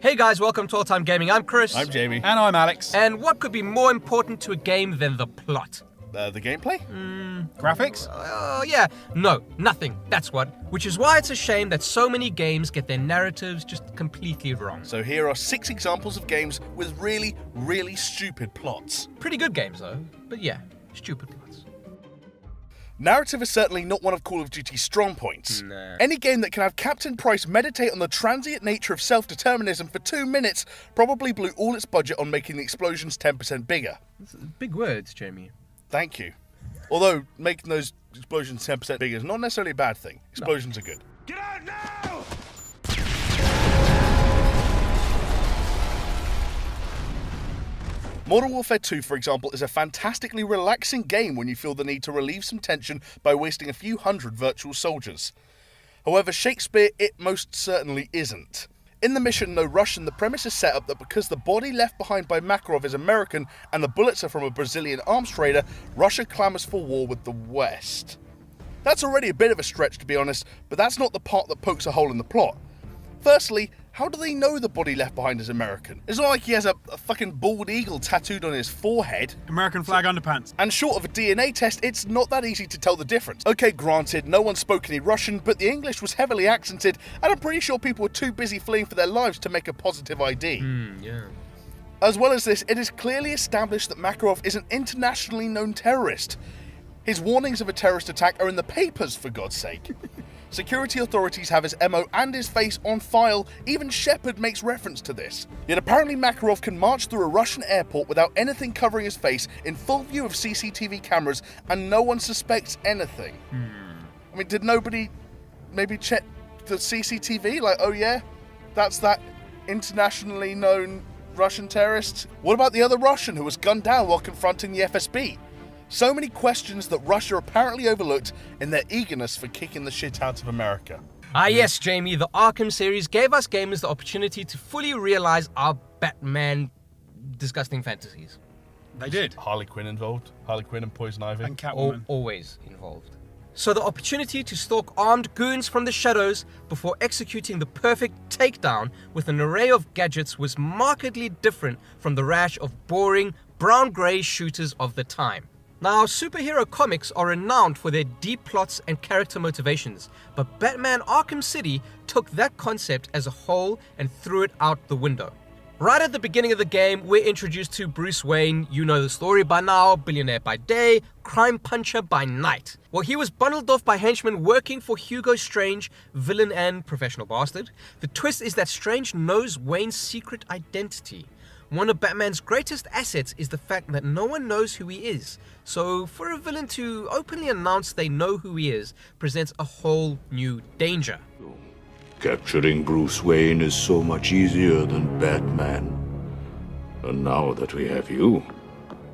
Hey guys, welcome to All Time Gaming. I'm Chris. I'm Jamie. And I'm Alex. And what could be more important to a game than the plot? The gameplay? Graphics? Yeah, no, nothing. That's what. Which is why it's a shame that so many games get their narratives just completely wrong. So here are 6 examples of games with really, really stupid plots. Pretty good games though, but yeah, stupid plots. Narrative is certainly not one of Call of Duty's strong points. Nah. Any game that can have Captain Price meditate on the transient nature of self-determinism for 2 minutes probably blew all its budget on making the explosions 10% bigger. That's big words, Jamie. Thank you. Although, making those explosions 10% bigger is not necessarily a bad thing. Explosions are good. Get out now! Modern Warfare 2, for example, is a fantastically relaxing game when you feel the need to relieve some tension by wasting a few hundred virtual soldiers. However, Shakespeare, it most certainly isn't. In the mission No Russian, the premise is set up that because the body left behind by Makarov is American and the bullets are from a Brazilian arms trader, Russia clamours for war with the West. That's already a bit of a stretch, to be honest, but that's not the part that pokes a hole in the plot. Firstly, how do they know the body left behind is American? It's not like he has a fucking bald eagle tattooed on his forehead. American flag underpants. And short of a DNA test, it's not that easy to tell the difference. Okay, granted, no one spoke any Russian, but the English was heavily accented, and I'm pretty sure people were too busy fleeing for their lives to make a positive ID. Yeah. As well as this, it is clearly established that Makarov is an internationally known terrorist. His warnings of a terrorist attack are in the papers, for God's sake. Security authorities have his MO and his face on file, even Shepard makes reference to this. Yet apparently Makarov can march through a Russian airport without anything covering his face in full view of CCTV cameras and no one suspects anything. I mean, did nobody maybe check the CCTV? Like, oh yeah, that's that internationally known Russian terrorist? What about the other Russian who was gunned down while confronting the FSB? So many questions that Russia apparently overlooked in their eagerness for kicking the shit out of America. Ah yes, Jamie, the Arkham series gave us gamers the opportunity to fully realize our Batman disgusting fantasies. They did. Harley Quinn involved. Harley Quinn and Poison Ivy. And Catwoman. Always involved. So the opportunity to stalk armed goons from the shadows before executing the perfect takedown with an array of gadgets was markedly different from the rash of boring, brown-grey shooters of the time. Now, superhero comics are renowned for their deep plots and character motivations, but Batman Arkham City took that concept as a whole and threw it out the window. Right at the beginning of the game, we're introduced to Bruce Wayne, you know the story by now, billionaire by day, crime puncher by night. Well, he was bundled off by henchmen working for Hugo Strange, villain and professional bastard. The twist is that Strange knows Wayne's secret identity. One of Batman's greatest assets is the fact that no one knows who he is. So for a villain to openly announce they know who he is presents a whole new danger. Capturing Bruce Wayne is so much easier than Batman. And now that we have you,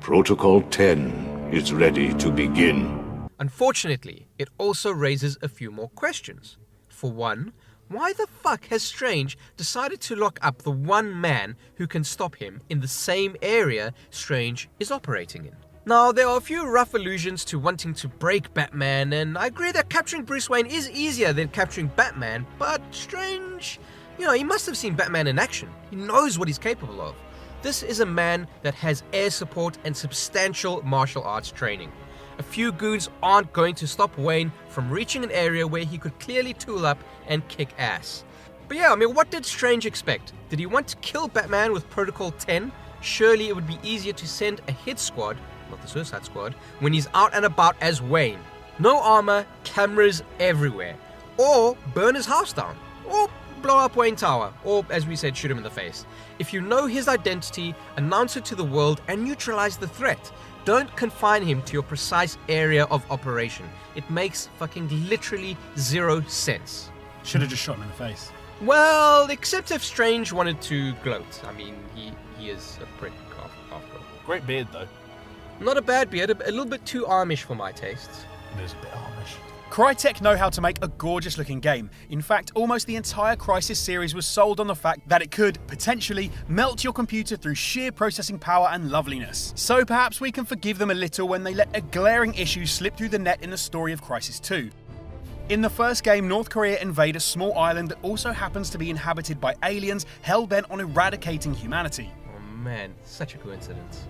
Protocol 10 is ready to begin. Unfortunately, it also raises a few more questions. For one, why the fuck has Strange decided to lock up the one man who can stop him in the same area Strange is operating in? Now, there are a few rough allusions to wanting to break Batman, and I agree that capturing Bruce Wayne is easier than capturing Batman, but Strange, he must have seen Batman in action. He knows what he's capable of. This is a man that has air support and substantial martial arts training. A few goons aren't going to stop Wayne from reaching an area where he could clearly tool up and kick ass. But yeah, what did Strange expect? Did he want to kill Batman with Protocol 10? Surely it would be easier to send a hit squad, not the Suicide Squad, when he's out and about as Wayne. No armor, cameras everywhere. Or burn his house down. Or blow up Wayne Tower. Or, as we said, shoot him in the face. If you know his identity, announce it to the world and neutralize the threat. Don't confine him to your precise area of operation. It makes fucking literally zero sense. Should have just shot him in the face. Well, except if Strange wanted to gloat. He is a prick after all. Great beard, though. Not a bad beard, a little bit too Amish for my tastes. It is a bit Amish. Crytek know how to make a gorgeous looking game. In fact, almost the entire Crysis series was sold on the fact that it could, potentially, melt your computer through sheer processing power and loveliness. So perhaps we can forgive them a little when they let a glaring issue slip through the net in the story of Crysis 2. In the first game, North Korea invade a small island that also happens to be inhabited by aliens hell-bent on eradicating humanity. Oh man, such a coincidence.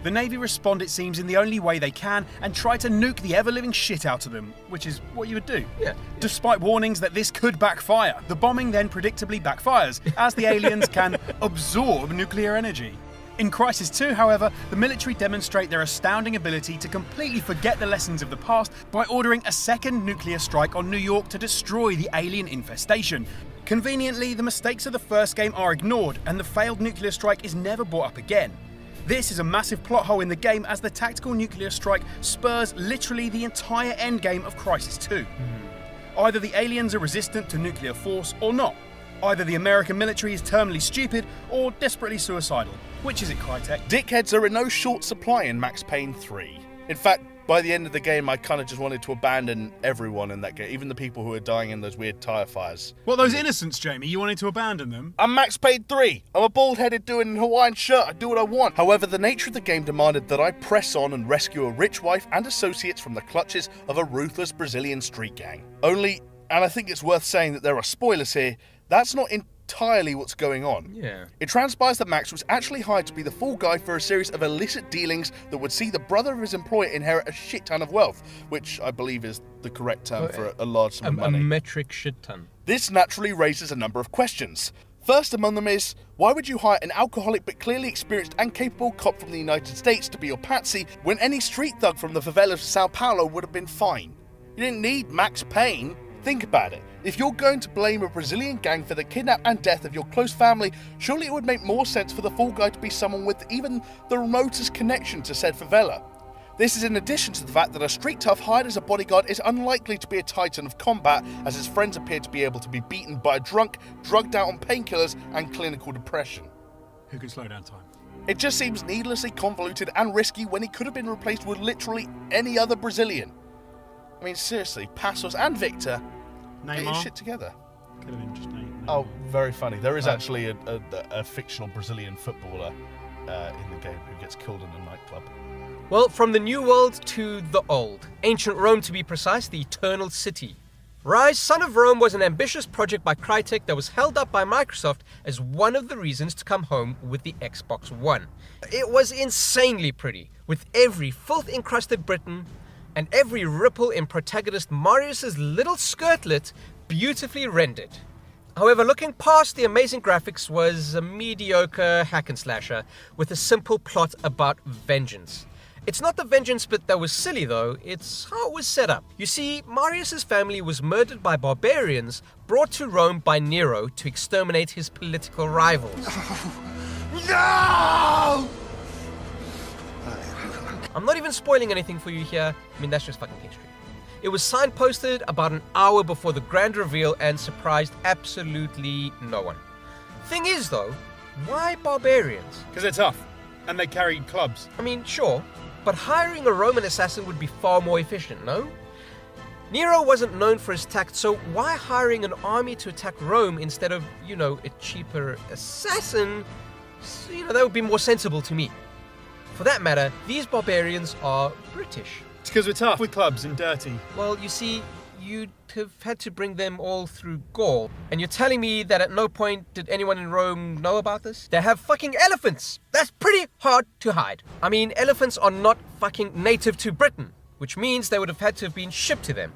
The Navy respond, it seems, in the only way they can and try to nuke the ever-living shit out of them, which is what you would do. Yeah. Despite warnings that this could backfire, the bombing then predictably backfires, as the aliens can absorb nuclear energy. In Crisis 2, however, the military demonstrate their astounding ability to completely forget the lessons of the past by ordering a second nuclear strike on New York to destroy the alien infestation. Conveniently, the mistakes of the first game are ignored, and the failed nuclear strike is never brought up again. This is a massive plot hole in the game, as the tactical nuclear strike spurs literally the entire endgame of Crisis 2. Either the aliens are resistant to nuclear force or not. Either the American military is terminally stupid or desperately suicidal. Which is it, Crytek? Dickheads are in no short supply in Max Payne 3. In fact, by the end of the game, I kind of just wanted to abandon everyone in that game, even the people who are dying in those weird tyre fires. What, those innocents, Jamie? You wanted to abandon them? I'm Max Payne 3. I'm a bald-headed dude in a Hawaiian shirt. I do what I want. However, the nature of the game demanded that I press on and rescue a rich wife and associates from the clutches of a ruthless Brazilian street gang. Only, and I think it's worth saying that there are spoilers here, that's not entirely what's going on. Yeah. It transpires that Max was actually hired to be the fall guy for a series of illicit dealings that would see the brother of his employer inherit a shit ton of wealth, which I believe is the correct term for a large sum of money. A metric shit ton. This naturally raises a number of questions. First among them is, why would you hire an alcoholic but clearly experienced and capable cop from the United States to be your patsy when any street thug from the favelas of Sao Paulo would have been fine? You didn't need Max Payne. Think about it. If you're going to blame a Brazilian gang for the kidnap and death of your close family, surely it would make more sense for the fall guy to be someone with even the remotest connection to said favela. This is in addition to the fact that a street tough hired as a bodyguard is unlikely to be a titan of combat, as his friends appear to be able to be beaten by a drunk, drugged out on painkillers and clinical depression. Who can slow down time? It just seems needlessly convoluted and risky when he could have been replaced with literally any other Brazilian. I mean, seriously, Passos and Victor, get your shit together. Could have been just Neymar. Oh, very funny. There is actually a fictional Brazilian footballer in the game who gets killed in a nightclub. Well, from the new world to the old. Ancient Rome, to be precise, the Eternal City. Rise, Son of Rome was an ambitious project by Crytek that was held up by Microsoft as one of the reasons to come home with the Xbox One. It was insanely pretty, with every filth-encrusted Briton and every ripple in protagonist Marius's little skirtlet beautifully rendered. However, looking past the amazing graphics was a mediocre hack and slasher with a simple plot about vengeance. It's not the vengeance bit that was silly though, it's how it was set up. You see, Marius's family was murdered by barbarians brought to Rome by Nero to exterminate his political rivals. No! I'm not even spoiling anything for you here. I mean, that's just fucking history. It was signposted about an hour before the grand reveal and surprised absolutely no one. Thing is though, why barbarians? Because they're tough. And they carry clubs. I mean, sure, but hiring a Roman assassin would be far more efficient, no? Nero wasn't known for his tact, so why hiring an army to attack Rome instead of, a cheaper assassin? That would be more sensible to me. For that matter, these barbarians are British. It's because we're tough with clubs and dirty. Well, you see, you'd have had to bring them all through Gaul. And you're telling me that at no point did anyone in Rome know about this? They have fucking elephants! That's pretty hard to hide. I mean, elephants are not fucking native to Britain, which means they would have had to have been shipped to them.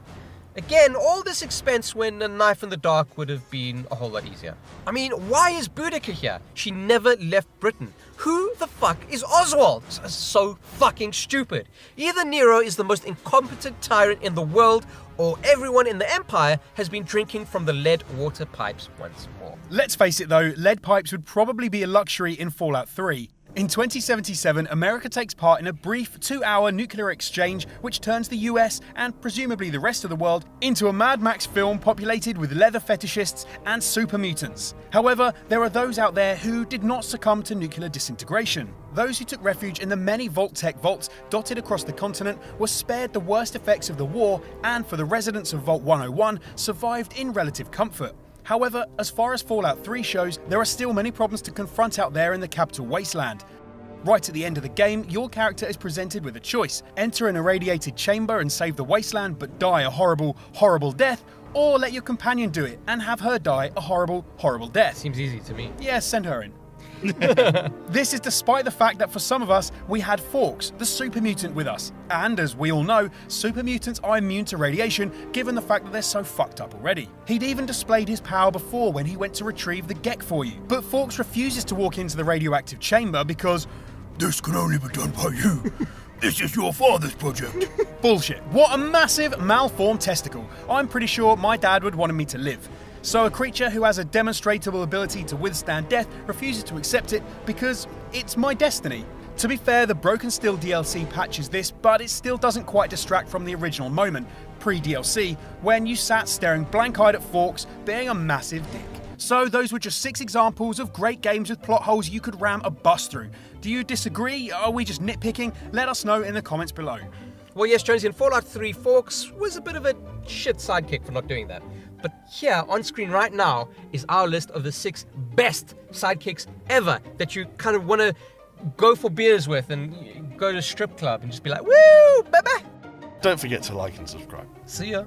Again, all this expense when a knife in the dark would have been a whole lot easier. I mean, why is Boudica here? She never left Britain. Who the fuck is Oswald? So fucking stupid. Either Nero is the most incompetent tyrant in the world, or everyone in the Empire has been drinking from the lead water pipes once more. Let's face it though, lead pipes would probably be a luxury in Fallout 3. In 2077, America takes part in a brief 2-hour nuclear exchange which turns the US, and presumably the rest of the world, into a Mad Max film populated with leather fetishists and super mutants. However, there are those out there who did not succumb to nuclear disintegration. Those who took refuge in the many Vault-Tec vaults dotted across the continent were spared the worst effects of the war, and for the residents of Vault 101, survived in relative comfort. However, as far as Fallout 3 shows, there are still many problems to confront out there in the capital wasteland. Right at the end of the game, your character is presented with a choice: enter an irradiated chamber and save the wasteland but die a horrible, horrible death, or let your companion do it and have her die a horrible, horrible death. Seems easy to me. Yeah, send her in. This is despite the fact that for some of us, we had Forks, the super mutant, with us. And as we all know, super mutants are immune to radiation, given the fact that they're so fucked up already. He'd even displayed his power before when he went to retrieve the Gek for you. But Forks refuses to walk into the radioactive chamber because this can only be done by you. This is your father's project. Bullshit. What a massive malformed testicle. I'm pretty sure my dad would want me to live. So a creature who has a demonstrable ability to withstand death refuses to accept it because it's my destiny. To be fair, the Broken Steel DLC patches this, but it still doesn't quite distract from the original moment, pre-DLC, when you sat staring blank-eyed at Forks being a massive dick. So those were just 6 examples of great games with plot holes you could ram a bus through. Do you disagree? Are we just nitpicking? Let us know in the comments below. Well, yes, Jonesy, in Fallout 3, Forks was a bit of a shit sidekick for not doing that. But here, on screen right now, is our list of the 6 best sidekicks ever that you kind of want to go for beers with and go to a strip club and just be like, woo, baby! Don't forget to like and subscribe. See ya.